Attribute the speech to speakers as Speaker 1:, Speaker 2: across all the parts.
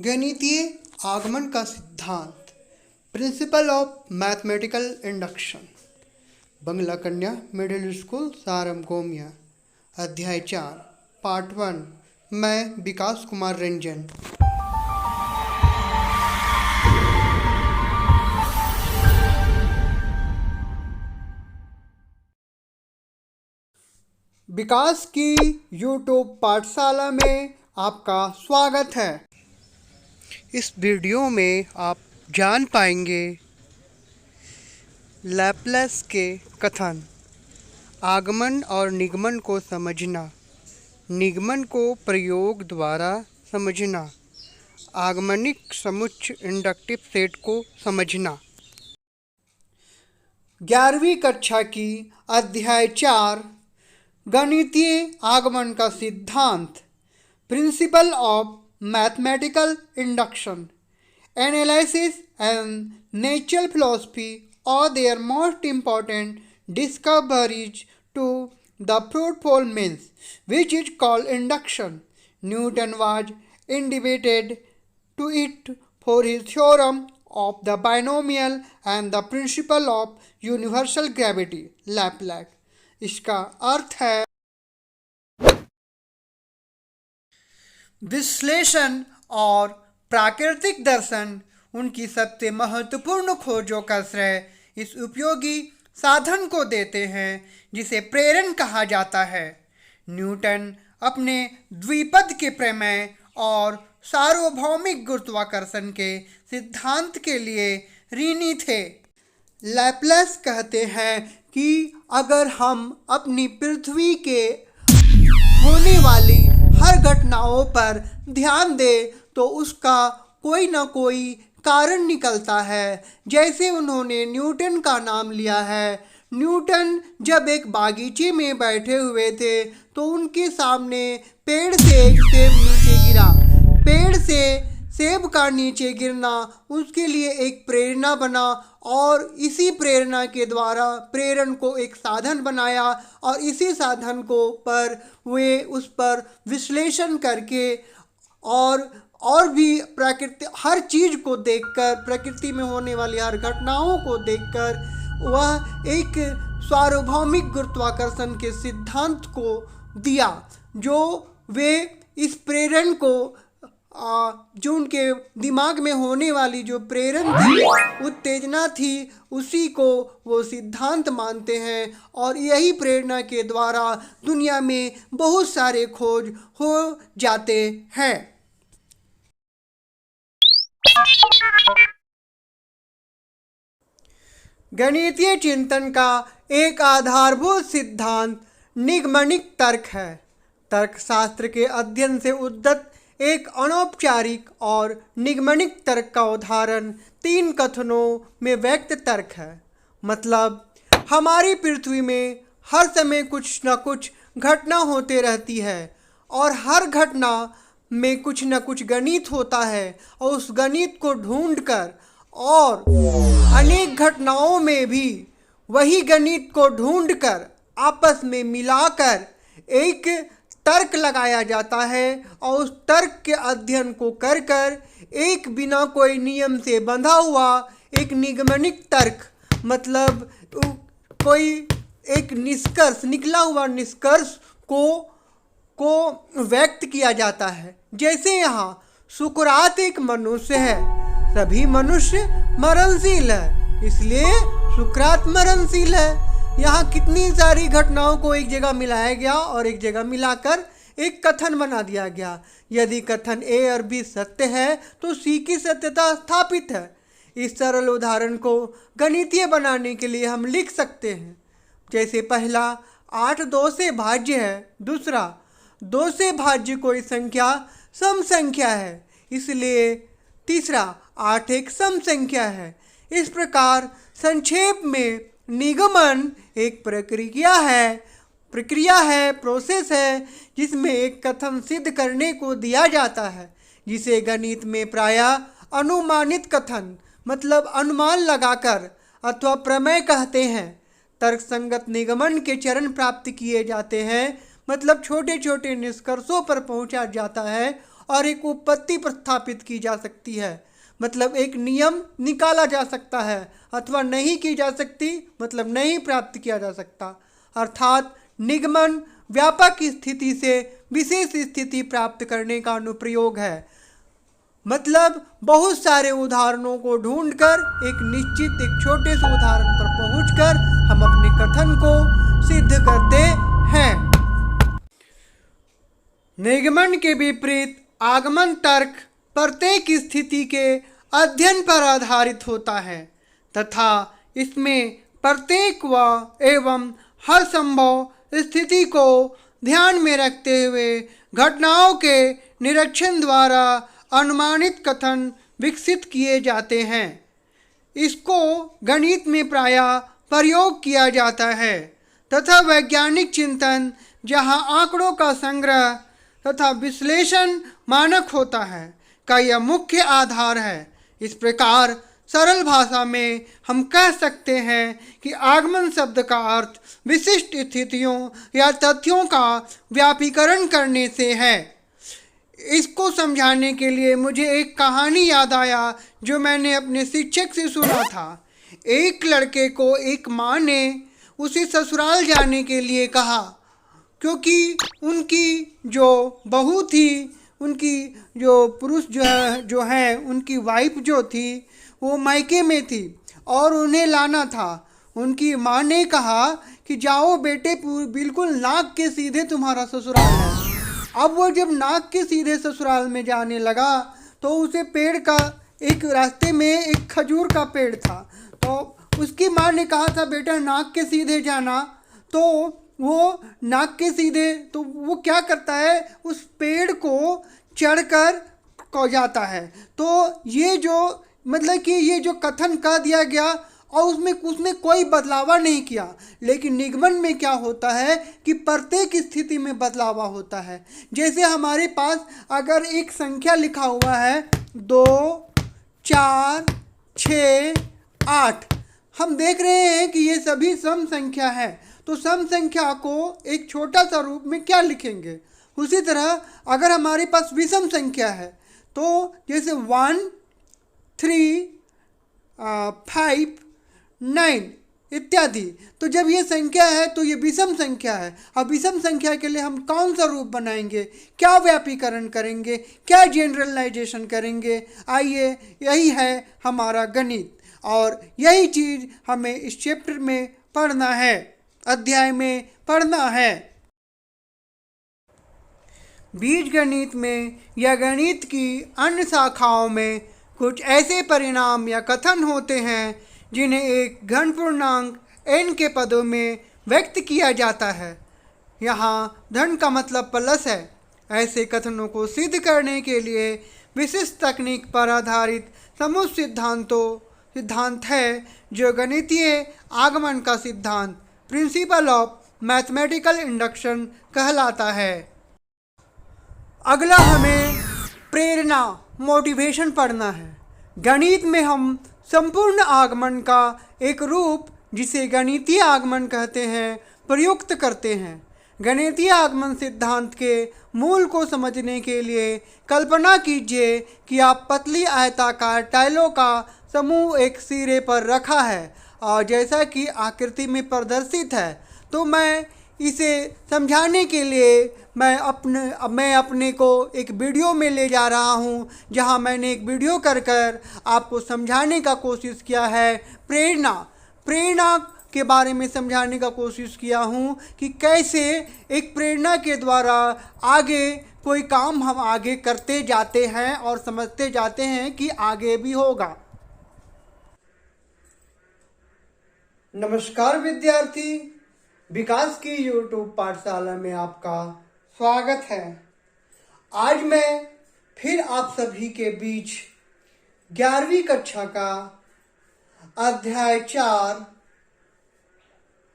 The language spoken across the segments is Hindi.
Speaker 1: गणितीय आगमन का सिद्धांत, प्रिंसिपल ऑफ मैथमेटिकल इंडक्शन। बंगला कन्या मिडिल स्कूल सारम गोमिया, अध्याय 4, पार्ट 1। मैं विकास कुमार रंजन। विकास की यूट्यूब पाठशाला में आपका स्वागत है। इस वीडियो में आप जान पाएंगे लैप्लेस के कथन, आगमन और निगमन को समझना, निगमन को प्रयोग द्वारा समझना, आगमनिक समुच्चय इंडक्टिव सेट को समझना। 11वीं कक्षा की अध्याय 4, गणितीय आगमन का सिद्धांत, principle of mathematical induction, analysis and natural philosophy or their most important discoveries to the fruitful means, which is called induction. Newton was indebted to it for his theorem of the binomial and the principle of universal gravity, Laplace. इसका अर्थ है विश्लेषण और प्राकृतिक दर्शन उनकी सबसे महत्वपूर्ण खोजों का श्रेय इस उपयोगी साधन को देते हैं जिसे प्रेरण कहा जाता है। न्यूटन अपने द्विपद के प्रमेय और सार्वभौमिक गुरुत्वाकर्षण के सिद्धांत के लिए ऋणी थे। लैप्लेस कहते हैं कि अगर हम अपनी पृथ्वी के होने वाली हर घटनाओं पर ध्यान दें तो उसका कोई न कोई कारण निकलता है। जैसे उन्होंने न्यूटन का नाम लिया है। न्यूटन जब एक बागीचे में बैठे हुए थे तो उनके सामने पेड़ से एक सेब नीचे गिरा। पेड़ से सेब का नीचे गिरना उसके लिए एक प्रेरणा बना और इसी प्रेरणा के द्वारा प्रेरण को एक साधन बनाया और इसी साधन को पर वे उस पर विश्लेषण करके और भी प्रकृति हर चीज़ को देखकर, प्रकृति में होने वाली हर घटनाओं को देखकर वह एक सार्वभौमिक गुरुत्वाकर्षण के सिद्धांत को दिया, जो वे इस प्रेरण को जो उनके दिमाग में होने वाली जो प्रेरण थी, उत्तेजना थी, उसी को वो सिद्धांत मानते हैं और यही प्रेरणा के द्वारा दुनिया में बहुत सारे खोज हो जाते हैं। गणितीय चिंतन का एक आधारभूत सिद्धांत निगमनिक तर्क है। तर्कशास्त्र के अध्ययन से उद्गत एक अनौपचारिक और निगमनिक तर्क का उदाहरण 3 कथनों में व्यक्त तर्क है। मतलब, हमारी पृथ्वी में हर समय कुछ न कुछ घटना होते रहती है और हर घटना में कुछ न कुछ गणित होता है और उस गणित को ढूंढकर और अनेक घटनाओं में भी वही गणित को ढूंढकर आपस में मिलाकर एक तर्क लगाया जाता है और उस तर्क के अध्ययन को कर कर एक बिना कोई नियम से बंधा हुआ एक निगमनिक तर्क, मतलब कोई एक निष्कर्ष, निकला हुआ निष्कर्ष को व्यक्त किया जाता है। जैसे यहाँ सुकरात एक मनुष्य है, सभी मनुष्य मरणशील है, इसलिए सुकरात मरणशील है। यहाँ कितनी सारी घटनाओं को एक जगह मिलाया गया और एक जगह मिलाकर एक कथन बना दिया गया। यदि कथन A और B सत्य है तो C की सत्यता स्थापित है। इस सरल उदाहरण को गणितीय बनाने के लिए हम लिख सकते हैं। जैसे पहला, 8 2 से भाज्य है। दूसरा, 2 से भाज्य कोई संख्या सम संख्या है, इसलिए तीसरा, 8 एक सम संख्या है। इस प्रकार संक्षेप में निगमन एक प्रक्रिया है, प्रोसेस है, जिसमें एक कथन सिद्ध करने को दिया जाता है, जिसे गणित में प्रायः अनुमानित कथन, मतलब अनुमान लगाकर अथवा प्रमेय कहते हैं। तर्कसंगत निगमन के चरण प्राप्त किए जाते हैं, मतलब छोटे छोटे निष्कर्षों पर पहुंचा जाता है और एक उपपत्ति प्रस्थापित की जा सकती है, मतलब एक नियम निकाला जा सकता है, अथवा नहीं की जा सकती मतलब नहीं प्राप्त किया जा सकता। अर्थात निगमन व्यापक स्थिति से विशेष स्थिति प्राप्त करने का अनुप्रयोग है। मतलब बहुत सारे उदाहरणों को ढूंढकर एक छोटे से उदाहरण पर पहुंचकर हम अपने कथन को सिद्ध करते हैं। निगमन के विपरीत आगमन तर्क प्रत्येक स्थिति के अध्ययन पर आधारित होता है तथा इसमें प्रत्येक व एवं हर संभव स्थिति को ध्यान में रखते हुए घटनाओं के निरीक्षण द्वारा अनुमानित कथन विकसित किए जाते हैं। इसको गणित में प्रायः प्रयोग किया जाता है तथा वैज्ञानिक चिंतन जहाँ आंकड़ों का संग्रह तथा विश्लेषण मानक होता है का यह मुख्य आधार है। इस प्रकार सरल भाषा में हम कह सकते हैं कि आगमन शब्द का अर्थ विशिष्ट स्थितियों या तथ्यों का व्यापीकरण करने से है। इसको समझाने के लिए मुझे एक कहानी याद आया जो मैंने अपने शिक्षक से सुना था। एक लड़के को एक माँ ने उसे ससुराल जाने के लिए कहा क्योंकि उनकी जो बहू थी, उनकी जो पुरुष जो है उनकी वाइफ जो थी वो मायके में थी और उन्हें लाना था। उनकी माँ ने कहा कि जाओ बेटे, बिल्कुल नाक के सीधे तुम्हारा ससुराल है। अब वो जब नाक के सीधे ससुराल में जाने लगा तो उसे पेड़ का एक रास्ते में एक खजूर का पेड़ था, तो उसकी माँ ने कहा था बेटा नाक के सीधे जाना। तो वो नाक के सीधे, तो वो क्या करता है, उस पेड़ को चढ़कर को जाता है। तो ये जो मतलब कि ये जो कथन कह दिया गया और उसने कोई बदलावा नहीं किया। लेकिन निगमन में क्या होता है कि प्रत्येक स्थिति में बदलावा होता है। जैसे हमारे पास अगर एक संख्या लिखा हुआ है 2, 4, 6, 8, हम देख रहे हैं कि ये सभी सम संख्या है। तो सम संख्या को एक छोटा सा रूप में क्या लिखेंगे। उसी तरह अगर हमारे पास विषम संख्या है तो जैसे 1, 3, 5, 9 इत्यादि, तो जब ये संख्या है तो ये विषम संख्या है। अब विषम संख्या के लिए हम कौन सा रूप बनाएंगे, क्या व्यापीकरण करेंगे, क्या जनरलाइजेशन करेंगे। आइए, यही है हमारा गणित और यही चीज़ हमें इस चैप्टर में पढ़ना है, अध्याय में पढ़ना है। बीजगणित में या गणित की अन्य शाखाओं में कुछ ऐसे परिणाम या कथन होते हैं जिन्हें एक घन पूर्णांक n के पदों में व्यक्त किया जाता है। यहाँ धन का मतलब प्लस है। ऐसे कथनों को सिद्ध करने के लिए विशिष्ट तकनीक पर आधारित समूह सिद्धांत है जो गणितीय आगमन का सिद्धांत प्रिंसिपल ऑफ मैथमेटिकल इंडक्शन कहलाता है। अगला हमें प्रेरणा मोटिवेशन पढ़ना है। गणित में हम संपूर्ण आगमन का एक रूप जिसे गणितीय आगमन कहते हैं प्रयुक्त करते हैं। गणितीय आगमन सिद्धांत के मूल को समझने के लिए कल्पना कीजिए कि आप पतली आयताकार टाइलों का समूह एक सिरे पर रखा है और जैसा कि आकृति में प्रदर्शित है। तो मैं इसे समझाने के लिए मैं अपने को एक वीडियो में ले जा रहा हूँ, जहाँ मैंने एक वीडियो कर आपको समझाने का कोशिश किया है। प्रेरणा के बारे में समझाने का कोशिश किया हूँ कि कैसे एक प्रेरणा के द्वारा आगे कोई काम हम आगे करते जाते हैं और समझते जाते हैं कि आगे भी होगा। नमस्कार विद्यार्थी, विकास की YouTube पाठशाला में आपका स्वागत है। आज मैं फिर आप सभी के बीच 11वीं कक्षा का अध्याय 4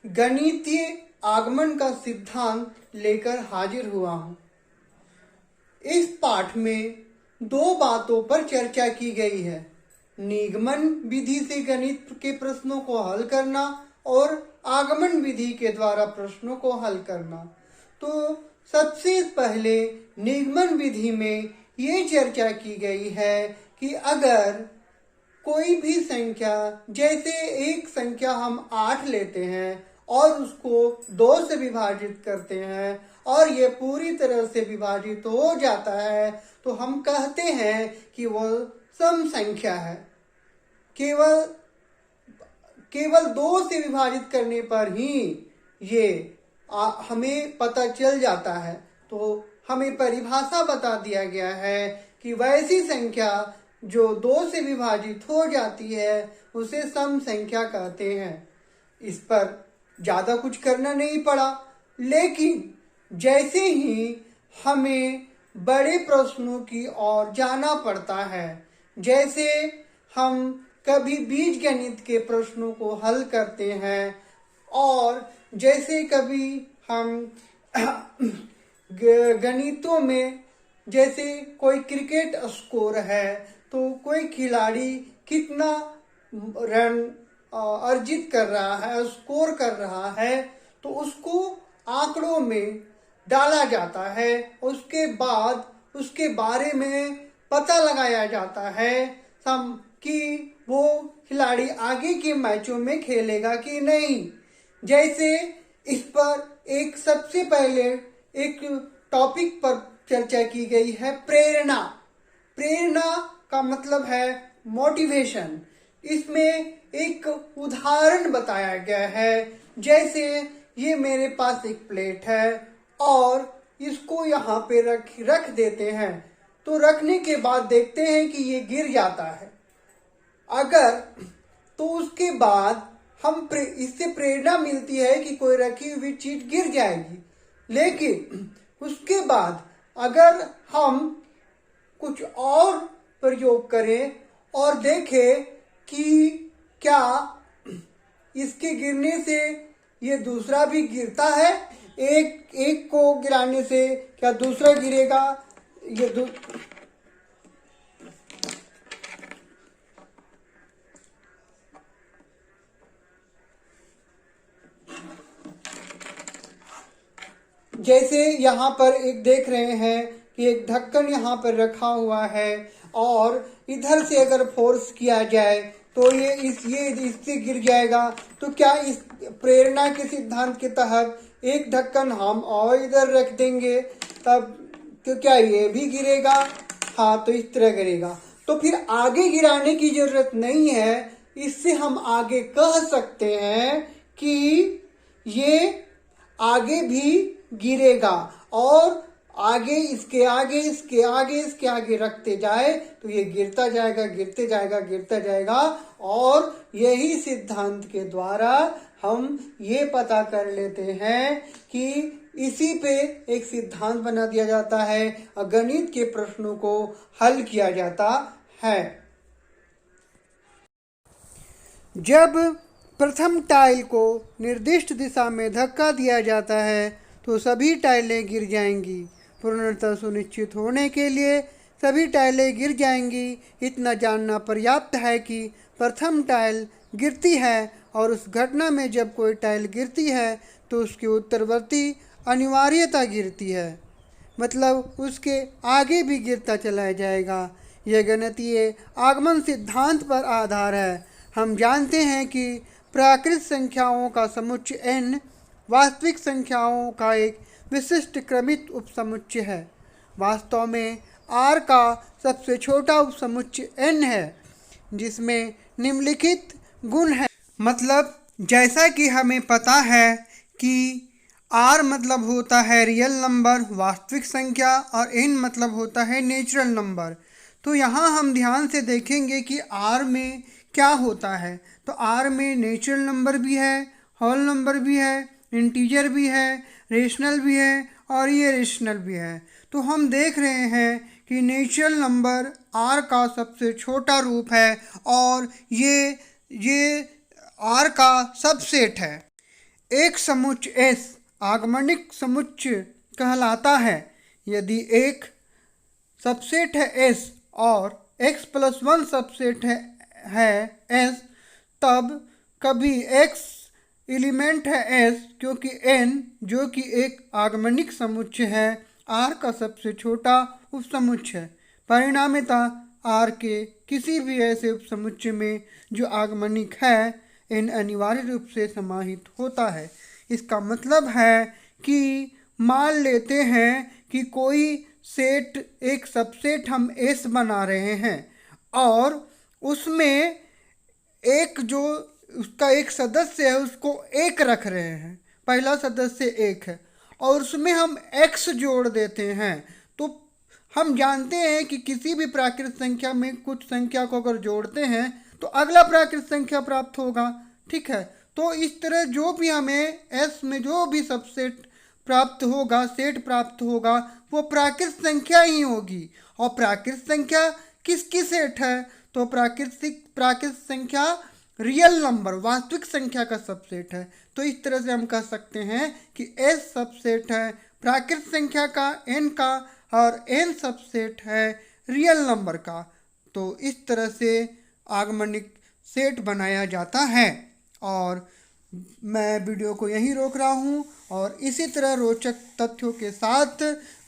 Speaker 1: गणितीय आगमन का सिद्धांत लेकर हाजिर हुआ हूँ। इस पाठ में 2 बातों पर चर्चा की गई है, निगमन विधि से गणित के प्रश्नों को हल करना और आगमन विधि के द्वारा प्रश्नों को हल करना। तो सबसे पहले निगमन विधि में ये चर्चा की गई है कि अगर कोई भी संख्या, जैसे एक संख्या हम 8 लेते हैं और उसको 2 से विभाजित करते हैं और ये पूरी तरह से विभाजित हो जाता है, तो हम कहते हैं कि वो सम संख्या है। केवल 2 से विभाजित करने पर ही ये हमें पता चल जाता है। तो हमें परिभाषा बता दिया गया है कि वैसी संख्या जो 2 से विभाजित हो जाती है उसे सम संख्या कहते हैं। इस पर ज़्यादा कुछ करना नहीं पड़ा, लेकिन जैसे ही हमें बड़े प्रश्नों की ओर जाना पड़ता है, जैसे हम कभी बीजगणित के प्रश्नों को हल करते हैं और जैसे कभी हम गणितों में, जैसे कोई क्रिकेट स्कोर है तो कोई खिलाड़ी कितना रन अर्जित कर रहा है, स्कोर कर रहा है, तो उसको आंकड़ों में डाला जाता है। उसके बाद उसके बारे में पता लगाया जाता है कि वो खिलाड़ी आगे के मैचों में खेलेगा कि नहीं। जैसे इस पर एक सबसे पहले एक टॉपिक पर चर्चा की गई है, प्रेरणा। प्रेरणा का मतलब है मोटिवेशन। इसमें एक उदाहरण बताया गया है, जैसे ये मेरे पास एक प्लेट है और इसको यहाँ पे रख देते हैं, तो रखने के बाद देखते हैं कि ये गिर जाता है। अगर तो उसके बाद इससे प्रेरणा मिलती है कि कोई रखी हुई चीज गिर जाएगी, लेकिन उसके बाद अगर हम कुछ और प्रयोग करें और देखें कि क्या इसके गिरने से ये दूसरा भी गिरता है, एक को गिराने से क्या दूसरा गिरेगा, जैसे यहाँ पर एक देख रहे हैं कि एक ढक्कन यहाँ पर रखा हुआ है और इधर से अगर फोर्स किया जाए तो ये इससे गिर जाएगा। तो क्या इस प्रेरणा के सिद्धांत के तहत एक ढक्कन हम और इधर रख देंगे तब तो क्या ये भी गिरेगा? हाँ, तो इस तरह गिरेगा। तो फिर आगे गिराने की जरूरत नहीं है। इससे हम आगे कह सकते हैं कि ये आगे भी गिरेगा और आगे इसके आगे रखते जाए तो ये गिरता जाएगा और यही सिद्धांत के द्वारा हम ये पता कर लेते हैं कि इसी पे एक सिद्धांत बना दिया जाता है और गणित के प्रश्नों को हल किया जाता है। जब प्रथम टाइल को निर्दिष्ट दिशा में धक्का दिया जाता है तो सभी टाइलें गिर जाएंगी। पूर्णतः सुनिश्चित होने के लिए सभी टाइलें गिर जाएंगी। इतना जानना पर्याप्त है कि प्रथम टाइल गिरती है और उस घटना में जब कोई टाइल गिरती है तो उसकी उत्तरवर्ती अनिवार्यता गिरती है, मतलब उसके आगे भी गिरता चला जाएगा। यह गणितीय आगमन सिद्धांत पर आधार है। हम जानते हैं कि प्राकृत संख्याओं का समुच्चय n वास्तविक संख्याओं का एक विशिष्ट क्रमित उपसमुच्चय है। वास्तव में r का सबसे छोटा उपसमुच्चय n है जिसमें निम्नलिखित गुण है। मतलब जैसा कि हमें पता है कि r मतलब होता है रियल नंबर, वास्तविक संख्या, और n मतलब होता है नेचुरल नंबर। तो यहाँ हम ध्यान से देखेंगे कि r में क्या होता है। तो r में नेचुरल नंबर भी है, होल नंबर भी है, इंटीजर भी है, रेशनल भी है और ये रेशनल भी है। तो हम देख रहे हैं कि नेचुरल नंबर r का सबसे छोटा रूप है और ये r का सबसेट है। एक समुच्चय S आगमनिक समुच्चय कहलाता है यदि एक सबसेट है S और x+1 सबसेट है S, तब कभी x एलिमेंट है S, क्योंकि n जो कि एक आगमनिक समुच्चय है r का सबसे छोटा उपसमुच्चय है। परिणामतः आर के किसी भी ऐसे उपसमुच्चय में जो आगमनिक है एन अनिवार्य रूप से समाहित होता है। इसका मतलब है कि मान लेते हैं कि कोई सेट एक सबसेट हम एस बना रहे हैं और उसमें एक जो उसका एक सदस्य है उसको एक रख रहे हैं, पहला सदस्य एक है और उसमें हम एक्स जोड़ देते हैं, तो हम जानते हैं कि किसी भी प्राकृत संख्या में कुछ संख्या को अगर जोड़ते हैं तो अगला प्राकृत संख्या प्राप्त होगा। ठीक है, तो इस तरह जो भी हमें एस में जो भी सबसेट प्राप्त होगा, सेट प्राप्त होगा, वो प्राकृत संख्या ही होगी। और प्राकृत संख्या किसकी सेट है? तो प्राकृत संख्या रियल नंबर, वास्तविक संख्या का सबसेट है। तो इस तरह से हम कह सकते हैं कि एस सबसेट है प्राकृत संख्या का एन का और एन सबसेट है रियल नंबर का। तो इस तरह से आगमनिक सेट बनाया जाता है। और मैं वीडियो को यहीं रोक रहा हूँ और इसी तरह रोचक तथ्यों के साथ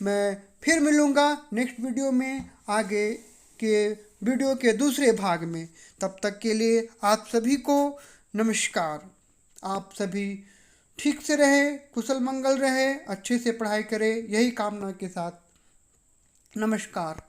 Speaker 1: मैं फिर मिलूँगा नेक्स्ट वीडियो में, आगे के वीडियो के दूसरे भाग में। तब तक के लिए आप सभी को नमस्कार। आप सभी ठीक से रहे, कुशल मंगल रहे, अच्छे से पढ़ाई करें, यही कामना के साथ नमस्कार।